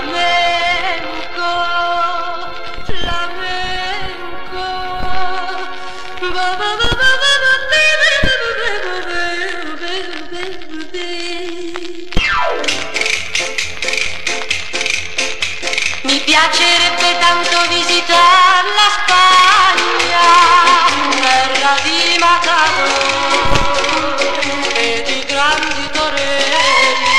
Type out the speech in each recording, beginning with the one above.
flamenco, flamenco. Mi piacerebbe tanto visitare la Spagna, terra di matador e di grandi toreri.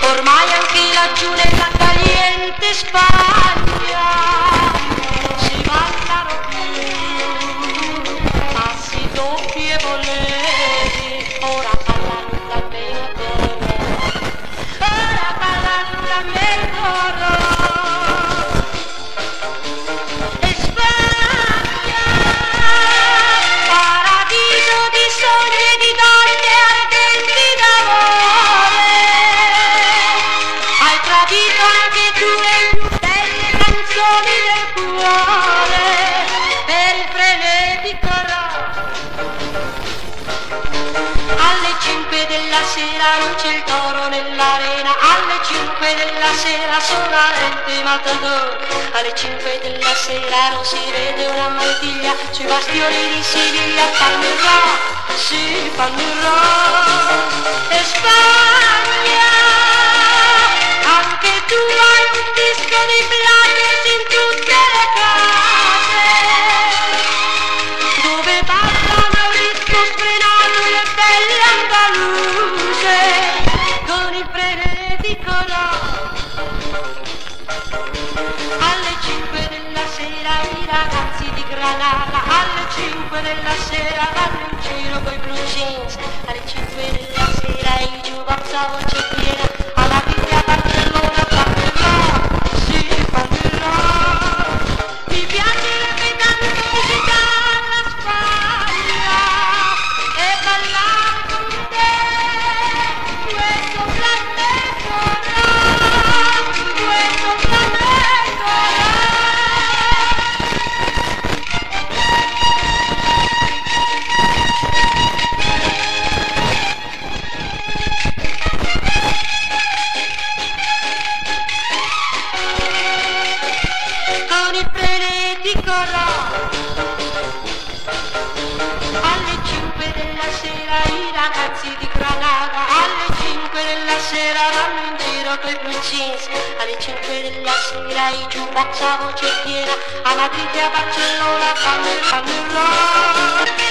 Ormai anche laggiù nella caliente Spagna si ballano più passi doppi e voleri. Ora ballano il flamenco, ora ballano il flamenco. E Spagna, paradiso di sogni e di donne ardenti d'amore. Hai tradito anche tu le più belle canzoni del cuore per il frenetico rock. Alle 5 della sera non c'è il toro nell'arena, alle 5 della sera solamente i matador. Alle 5 della sera non si vede una mantiglia sui bastioni di Siviglia, fanno il rock, sì, fanno il rock. E Spagna, anche tu hai un disco di Blackers in tutte le case, dove ballano il ritmo sfrenato le belle andaluse con il frenetico rock. Alle 5 della sera i ragazzi di Granada, alle 5 della sera vanno in giro coi blue jeans, alle 5 della sera i jukebox a voce piena, alla vita a Barcellona fanno il rock, sì, fanno il rock. Mi piacerebbe tanto visitare la Spagna e ballare con te questo flamenco rock, questo flamenco rock. Con il frenetico rock. Alle 5 della sera i ragazzi di Granada, alle 5 della sera vanno in giro coi blue jeans, alle 5 della sera i jukebox a voce piena, a Madrid e a Barcellona fanno il rock.